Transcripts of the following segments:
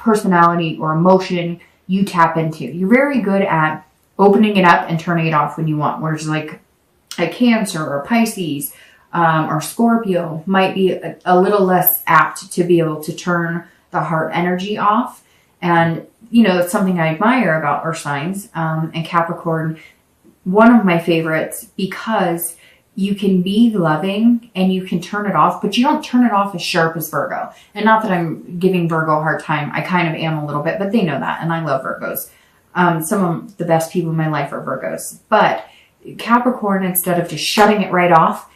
personality or emotion you tap into. You're very good at opening it up and turning it off when you want. Whereas like a Cancer or Pisces or Scorpio might be a little less apt to be able to turn the heart energy off. And, you know, it's something I admire about earth signs. And Capricorn, one of my favorites, because you can be loving and you can turn it off, but you don't turn it off as sharp as Virgo. And not that I'm giving Virgo a hard time. I kind of am a little bit, but they know that. And I love Virgos. Some of the best people in my life are Virgos. But Capricorn, instead of just shutting it right off,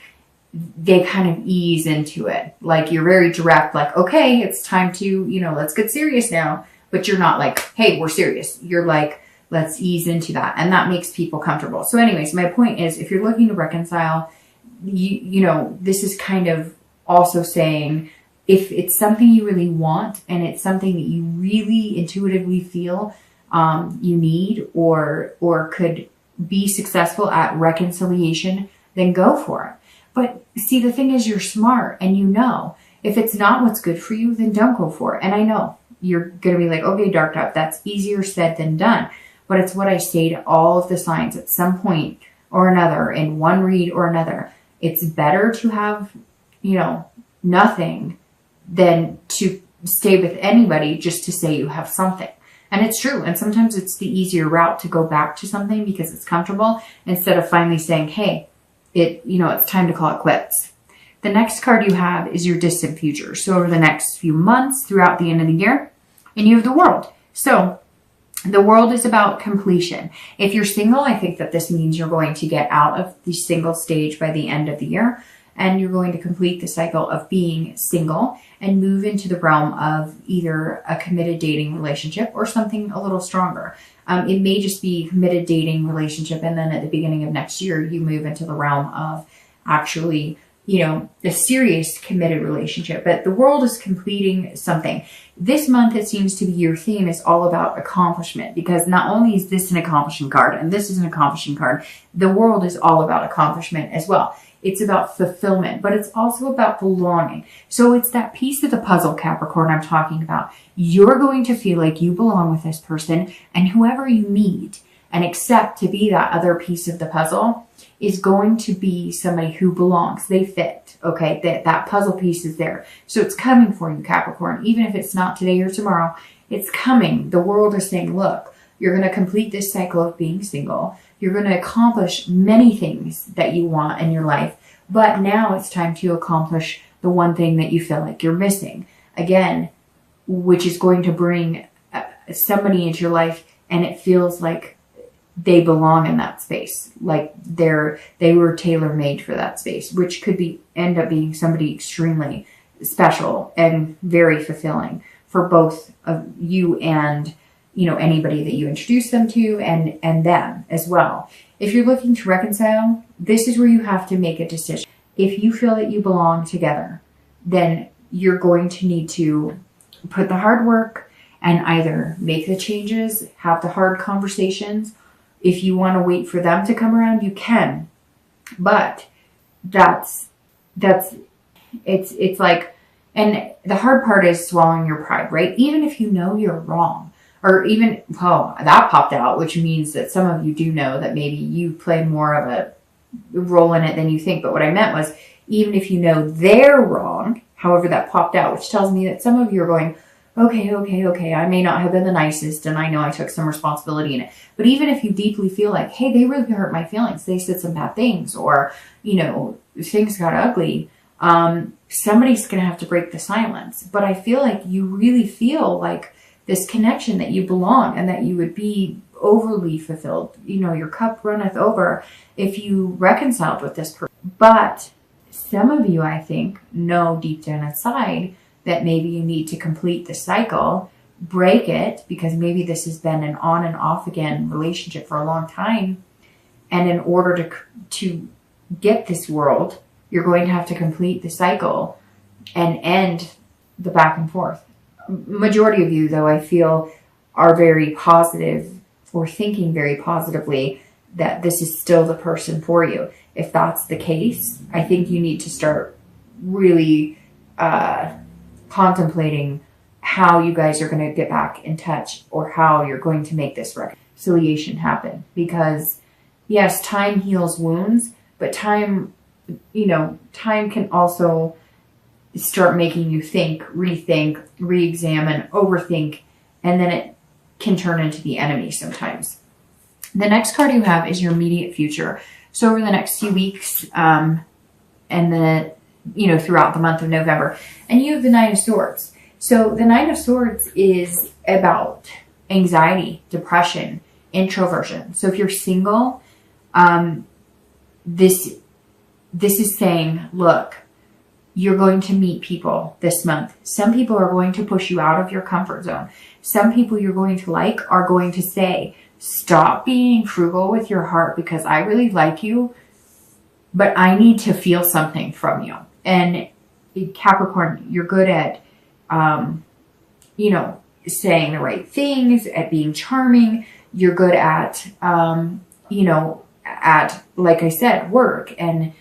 they kind of ease into it. Like you're very direct, like, okay, it's time to, you know, let's get serious now. But you're not like, hey, we're serious. You're like, let's ease into that. And that makes people comfortable. So anyways, my point is, if you're looking to reconcile, you know, this is kind of also saying, if it's something you really want and it's something that you really intuitively feel you need or could be successful at reconciliation, then go for it. But see, the thing is, you're smart and you know, if it's not what's good for you, then don't go for it. And I know you're going to be like, okay, Dark Dove, that's easier said than done. But it's what I say to all of the signs at some point or another, in one read or another. It's better to have, you know, nothing than to stay with anybody just to say you have something. And it's true. And sometimes it's the easier route to go back to something because it's comfortable, instead of finally saying, hey, it's time to call it quits. The next card you have is your distant future. So over the next few months, throughout the end of the year, and you have the World. So the World is about completion. If you're single, I think that this means you're going to get out of the single stage by the end of the year, and you're going to complete the cycle of being single and move into the realm of either a committed dating relationship or something a little stronger. It may just be committed dating relationship, and then at the beginning of next year, you move into the realm of actually, you know, a serious committed relationship. But the World is completing something. This month, it seems to be your theme is all about accomplishment, because not only is this an accomplishing card and this is an accomplishing card, the World is all about accomplishment as well. It's about fulfillment, but it's also about belonging. So it's that piece of the puzzle, Capricorn, I'm talking about. You're going to feel like you belong with this person, and whoever you meet and accept to be that other piece of the puzzle is going to be somebody who belongs. They fit, okay? That puzzle piece is there. So it's coming for you, Capricorn. Even if it's not today or tomorrow, it's coming. The World is saying, look, you're going to complete this cycle of being single. You're going to accomplish many things that you want in your life. But now it's time to accomplish the one thing that you feel like you're missing. Again, which is going to bring somebody into your life, and it feels like they belong in that space. Like they were tailor-made for that space, which could end up being somebody extremely special and very fulfilling for both of you and, you know, anybody that you introduce them to and them as well. If you're looking to reconcile, this is where you have to make a decision. If you feel that you belong together, then you're going to need to put the hard work and either make the changes, have the hard conversations. If you want to wait for them to come around, you can. But it's like, and the hard part is swallowing your pride, right? Even if you know you're wrong, or even, well, that popped out, which means that some of you do know that maybe you play more of a role in it than you think. But what I meant was, even if you know they're wrong, however that popped out, which tells me that some of you are going, okay, I may not have been the nicest, and I know I took some responsibility in it. But even if you deeply feel like, hey, they really hurt my feelings, they said some bad things, or, you know, things got ugly, somebody's going to have to break the silence. But I feel like you really feel like this connection, that you belong and that you would be overly fulfilled. You know, your cup runneth over if you reconciled with this person. But some of you, I think, know deep down inside that maybe you need to complete the cycle, break it, because maybe this has been an on and off again relationship for a long time. And in order to get this World, you're going to have to complete the cycle and end the back and forth. Majority of you, though, I feel are very positive, or thinking very positively that this is still the person for you. If that's the case, I think you need to start really contemplating how you guys are going to get back in touch or how you're going to make this reconciliation happen. Because yes, time heals wounds, but time can also start making you think, rethink, re-examine, overthink, and then it can turn into the enemy sometimes. The next card you have is your immediate future. So over the next few weeks, and then, throughout the month of November, and you have the Nine of Swords. So the Nine of Swords is about anxiety, depression, introversion. So if you're single, this is saying, look, you're going to meet people this month. Some people are going to push you out of your comfort zone. Some people you're going to like are going to say, stop being frugal with your heart because I really like you, but I need to feel something from you. And Capricorn, you're good at, saying the right things, at being charming. You're good at, like I said, work and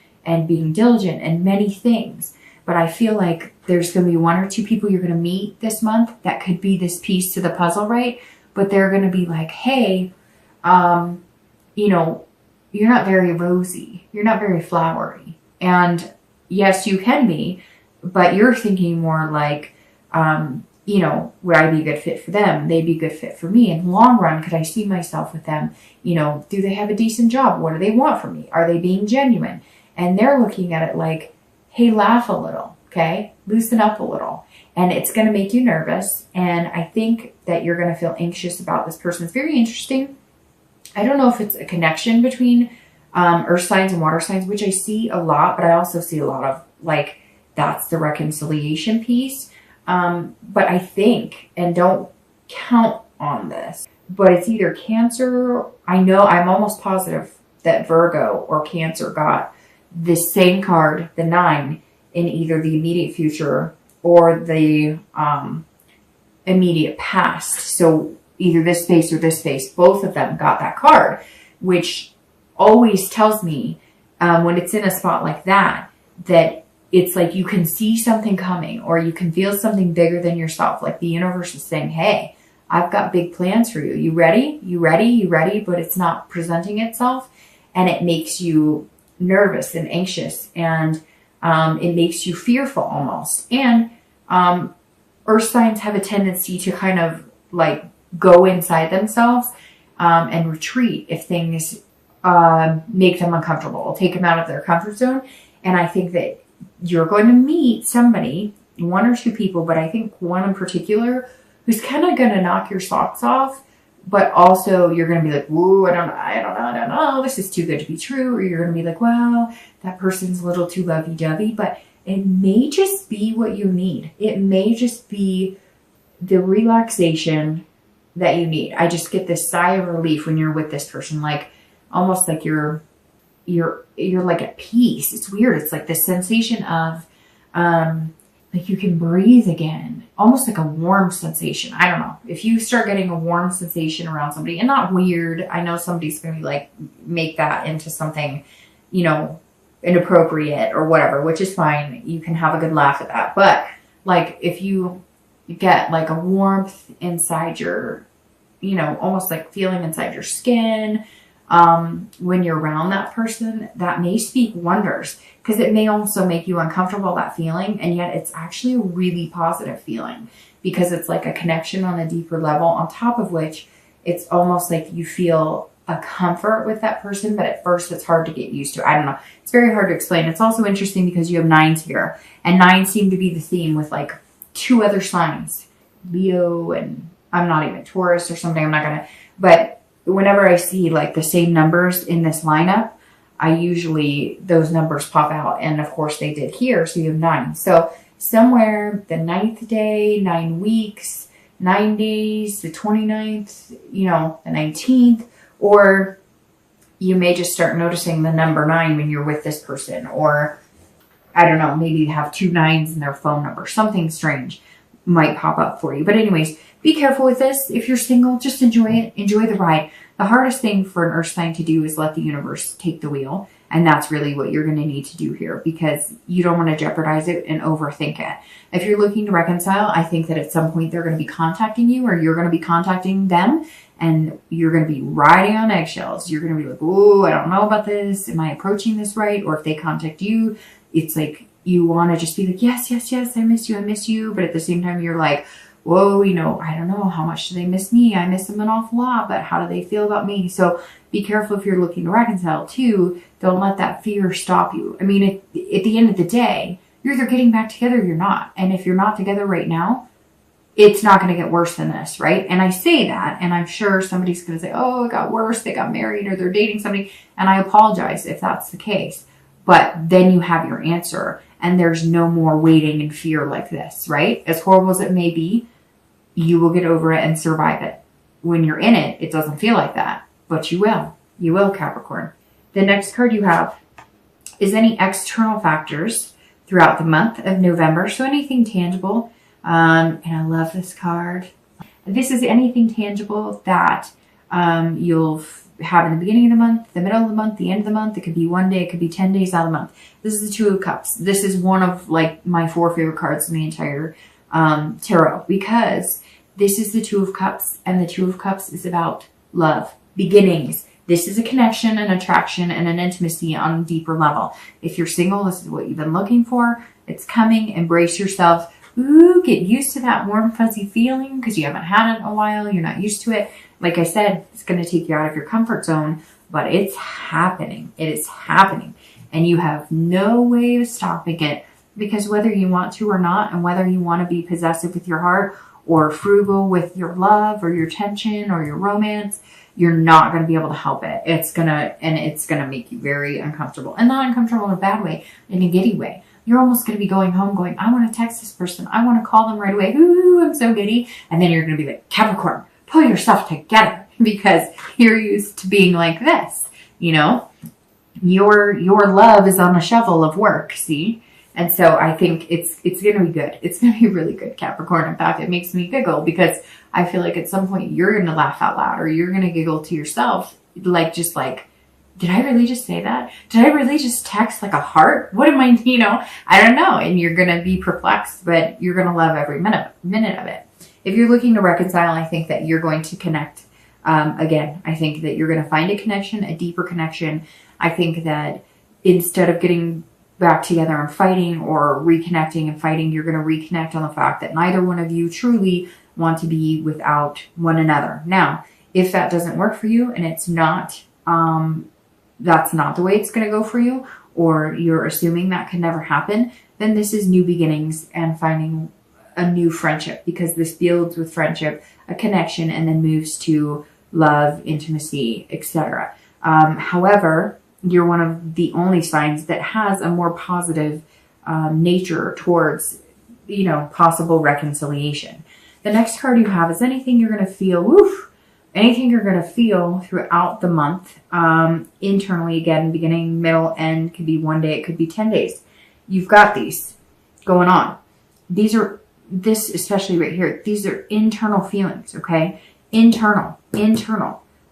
being diligent and many things. But I feel like there's going to be one or two people you're going to meet this month that could be this piece to the puzzle, right? But they're going to be like, hey, you're not very rosy. You're not very flowery. And yes, you can be, but you're thinking more like, would I be a good fit for them? They'd be a good fit for me. In the long run, could I see myself with them? Do they have a decent job? What do they want from me? Are they being genuine? And they're looking at it like, hey, laugh a little, okay? Loosen up a little. And it's going to make you nervous. And I think that you're going to feel anxious about this person. It's very interesting. I don't know if it's a connection between earth signs and water signs, which I see a lot, but I also see a lot of that's the reconciliation piece. But I think, and don't count on this, but it's either Cancer. I'm almost positive that Virgo or Cancer got this same card, the 9, in either the immediate future or the immediate past. So either this face or this face, both of them got that card, which always tells me when it's in a spot like that it's like you can see something coming or you can feel something bigger than yourself. Like the universe is saying, hey, I've got big plans for you. You ready? You ready? You ready? But it's not presenting itself, and it makes you nervous and anxious, and it makes you fearful almost. And earth signs have a tendency to kind of go inside themselves and retreat if things make them uncomfortable, take them out of their comfort zone. And I think that you're going to meet somebody, one or two people, but I think one in particular who's kind of going to knock your socks off, but also you're going to be like, whoa, I don't know, this is too good to be true. Or you're going to be like, well, that person's a little too lovey-dovey, but it may just be what you need. It may just be the relaxation that you need. I just get this sigh of relief when you're with this person, almost like you're like at peace. It's weird. It's like this sensation of you can breathe again, almost like a warm sensation. I don't know. If you start getting a warm sensation around somebody, and not weird, I know somebody's going to be make that into something, inappropriate or whatever, which is fine. You can have a good laugh at that. But if you get a warmth inside your, almost feeling inside your skin, when you're around that person, that may speak wonders, because it may also make you uncomfortable, that feeling, and yet it's actually a really positive feeling because it's like a connection on a deeper level, on top of which it's almost like you feel a comfort with that person, but at first it's hard to get used to. I don't know. It's very hard to explain. It's also interesting because you have 9s here, and 9s seem to be the theme with 2 other signs, Leo, and I'm not even Taurus or something. I'm not going to, but whenever I see the same numbers in this lineup, those numbers pop out. And of course they did here. So you have 9. So somewhere the 9th day, 9 weeks, 9 days, the 29th, the 19th, or you may just start noticing the number 9 when you're with this person, or I don't know, maybe you have 2 9s in their phone number. Something strange might pop up for you. But anyways, be careful with this. If you're single, just enjoy it. Enjoy the ride. The hardest thing for an earth sign to do is let the universe take the wheel. And that's really what you're going to need to do here, because you don't want to jeopardize it and overthink it. If you're looking to reconcile, I think that at some point they're going to be contacting you, or you're going to be contacting them, and you're going to be riding on eggshells. You're going to be like, oh, I don't know about this. Am I approaching this right? Or if they contact you, it's like you want to just be like, yes, yes, yes, I miss you. But at the same time, you're like, whoa, I don't know, how much do they miss me? I miss them an awful lot, but how do they feel about me? So be careful if you're looking to reconcile too. Don't let that fear stop you. I mean, at the end of the day, you're either getting back together or you're not. And if you're not together right now, it's not going to get worse than this, right? And I say that, and I'm sure somebody's going to say, oh, it got worse. They got married, or they're dating somebody. And I apologize if that's the case. But then you have your answer, and there's no more waiting and fear like this, right? As horrible as it may be, you will get over it and survive it. When you're in it, it doesn't feel like that, but you will. You will, Capricorn. The next card you have is any external factors throughout the month of November. So anything tangible. And I love this card. This is anything tangible that you'll have in the beginning of the month, the middle of the month, the end of the month. It could be one day, it could be 10 days out of the month. This is the Two of Cups. This is one of like my 4 favorite cards in the entire tarot, because this is the Two of Cups, and the Two of Cups is about love, beginnings. This is a connection, an attraction, and an intimacy on a deeper level. If you're single, this is what you've been looking for. It's coming. Embrace yourself. Ooh, get used to that warm, fuzzy feeling, because you haven't had it in a while. You're not used to it. Like I said, it's going to take you out of your comfort zone, but it's happening. It is happening, and you have no way of stopping it. Because whether you want to or not, and whether you want to be possessive with your heart or frugal with your love or your tension or your romance, you're not going to be able to help it. It's going to make you very uncomfortable, and not uncomfortable in a bad way, in a giddy way. You're almost going to be going home going, I want to text this person. I want to call them right away. Ooh, I'm so giddy. And then you're going to be like, Capricorn, pull yourself together, because you're used to being like this. Your love is on a shovel of work. See? And so I think it's going to be good. It's going to be really good, Capricorn. In fact, it makes me giggle, because I feel like at some point you're going to laugh out loud, or you're going to giggle to yourself. Did I really just say that? Did I really just text like a heart? What am I, I don't know. And you're going to be perplexed, but you're going to love every minute of it. If you're looking to reconcile, I think that you're going to connect. Again, I think that you're going to find a connection, a deeper connection. I think that instead of getting back together and fighting, or reconnecting and fighting, you're going to reconnect on the fact that neither one of you truly want to be without one another. Now, if that doesn't work for you, and it's not, that's not the way it's going to go for you, or you're assuming that can never happen, then this is new beginnings and finding a new friendship, because this builds with friendship, a connection, and then moves to love, intimacy, etc. However, you're one of the only signs that has a more positive nature towards, possible reconciliation. The next card you have is anything you're going to feel, anything you're going to feel throughout the month, internally, again, beginning, middle, end. Could be one day, it could be 10 days. You've got these going on. This, especially right here, these are internal feelings, okay? Internal.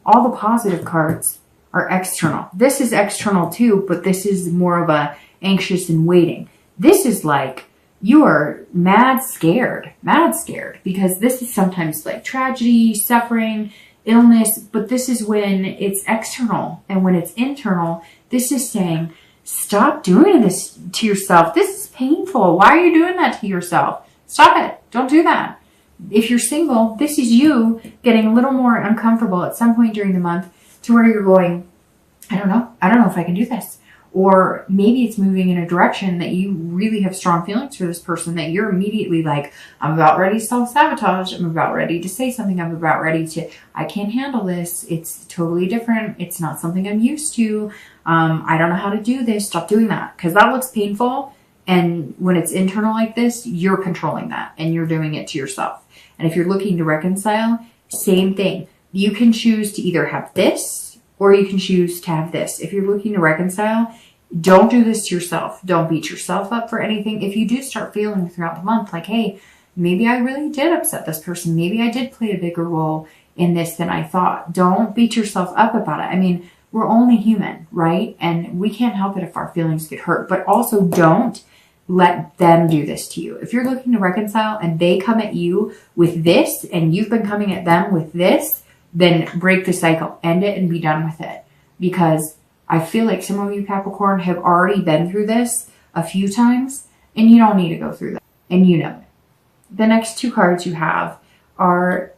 All the positive cards are external. This is external too, but this is more of a anxious and waiting. This is like you are mad scared, because this is sometimes like tragedy, suffering, illness, but this is when it's external. And when it's internal, this is saying, stop doing this to yourself. This is painful. Why are you doing that to yourself? Stop it. Don't do that. If you're single, this is you getting a little more uncomfortable at some point during the month, to where you're going, I don't know if I can do this. Or maybe it's moving in a direction that you really have strong feelings for this person, that you're immediately like, I'm about ready to self-sabotage. I'm about ready to say something. I'm about ready to, I can't handle this. It's totally different. It's not something I'm used to. I don't know how to do this. Stop doing that, because that looks painful. And when it's internal like this, you're controlling that, and you're doing it to yourself. And if you're looking to reconcile, same thing. You can choose to either have this, or you can choose to have this. If you're looking to reconcile, don't do this to yourself. Don't beat yourself up for anything. If you do start feeling throughout the month like, hey, maybe I really did upset this person. Maybe I did play a bigger role in this than I thought. Don't beat yourself up about it. I mean, we're only human, right? And we can't help it if our feelings get hurt, but also don't let them do this to you. If you're looking to reconcile and they come at you with this and you've been coming at them with this, then break the cycle, end it and be done with it. Because I feel like some of you Capricorn have already been through this a few times and you don't need to go through that. And you know it. The next two cards you have are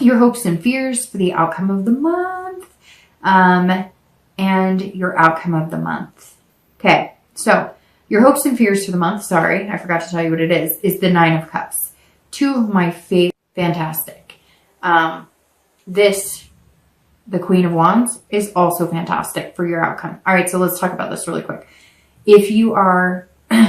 your hopes and fears for the outcome of the month and your outcome of the month. Okay, so your hopes and fears for the month, sorry, I forgot to tell you what it is the Nine of Cups. Two of my favorite, fantastic. The Queen of Wands is also fantastic for your outcome. All right, so let's talk about this really quick. If you are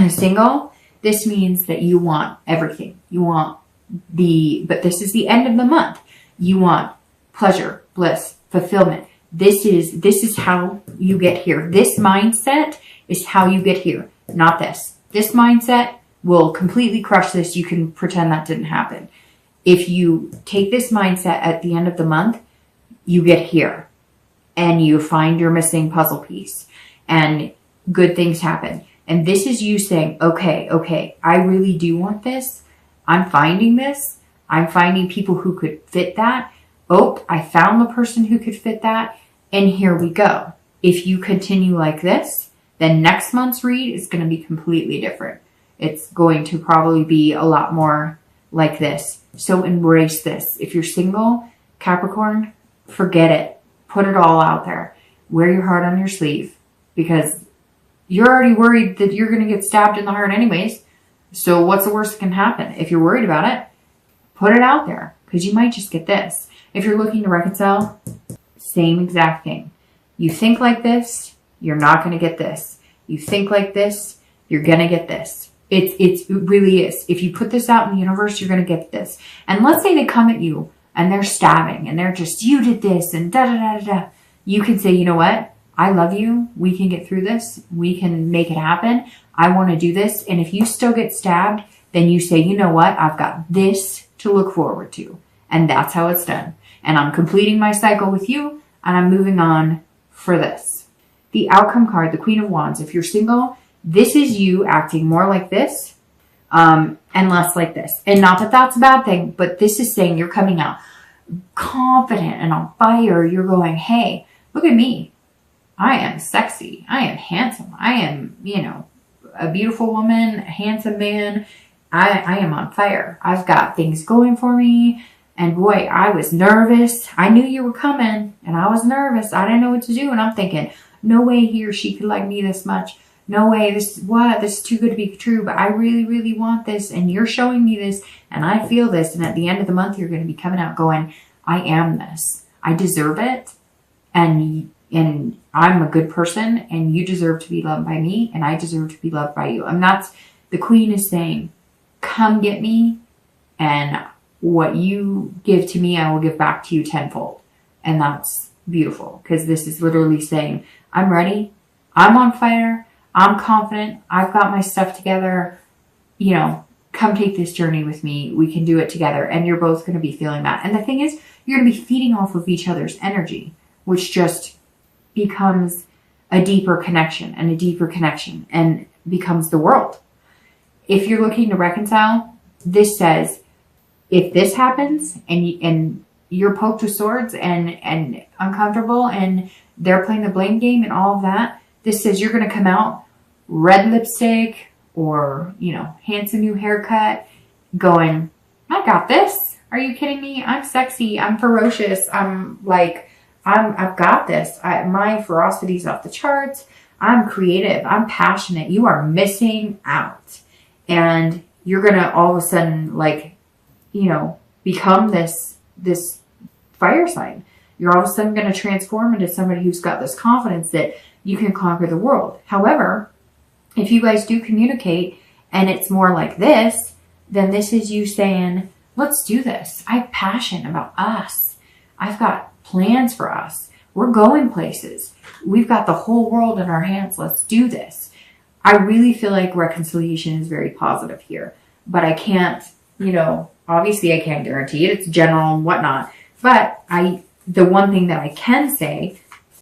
single, this means that you want everything. You want but this is the end of the month. You want pleasure, bliss, fulfillment. This is how you get here. This mindset is how you get here, not this. This mindset will completely crush this. You can pretend that didn't happen. If you take this mindset at the end of the month, you get here and you find your missing puzzle piece and good things happen. And this is you saying, okay, I really do want this. I'm finding this. I'm finding people who could fit that. Oh, I found the person who could fit that. And here we go. If you continue like this, then next month's read is going to be completely different. It's going to probably be a lot more like this. So embrace this. If you're single, Capricorn, forget it. Put it all out there. Wear your heart on your sleeve because you're already worried that you're going to get stabbed in the heart anyways. So what's the worst that can happen? If you're worried about it, put it out there because you might just get this. If you're looking to reconcile, same exact thing. You think like this, you're not going to get this. You think like this, you're going to get this. It really is. If you put this out in the universe, you're going to get this. And let's say they come at you and they're stabbing and they're just, you did this and da-da-da-da-da. You can say, you know what? I love you. We can get through this. We can make it happen. I want to do this. And if you still get stabbed, then you say, you know what? I've got this to look forward to. And that's how it's done. And I'm completing my cycle with you and I'm moving on for this. The outcome card, the Queen of Wands. If you're single, this is you acting more like this and less like this. And not that that's a bad thing, but this is saying you're coming out confident and on fire. You're going, hey, look at me. I am sexy. I am handsome. I am, a beautiful woman, a handsome man. I am on fire. I've got things going for me. And boy, I was nervous. I knew you were coming and I was nervous. I didn't know what to do. And I'm thinking, no way he or she could like me this much. No way. This is too good to be true. But I really, really want this. And you're showing me this. And I feel this. And at the end of the month, you're going to be coming out going, I am this. I deserve it. And I'm a good person. And you deserve to be loved by me. And I deserve to be loved by you. And that's, the Queen is saying, come get me. And what you give to me, I will give back to you tenfold. And that's beautiful. Because this is literally saying, I'm ready. I'm on fire. I'm confident. I've got my stuff together. Come take this journey with me. We can do it together. And you're both going to be feeling that. And the thing is, you're going to be feeding off of each other's energy, which just becomes a deeper connection and becomes the world. If you're looking to reconcile, this says, if this happens and you're poked with swords and uncomfortable and they're playing the blame game and all of that, this says you're going to come out red lipstick or, handsome new haircut going, I got this. Are you kidding me? I'm sexy. I'm ferocious. I've got this. My ferocity's off the charts. I'm creative. I'm passionate. You are missing out. And you're going to all of a sudden become this fire sign. You're all of a sudden going to transform into somebody who's got this confidence that you can conquer the world. However, if you guys do communicate and it's more like this, then this is you saying, let's do this. I have passion about us. I've got plans for us. We're going places. We've got the whole world in our hands. Let's do this. I really feel like reconciliation is very positive here, but I can't, obviously I can't guarantee it. It's general and whatnot. But the one thing that I can say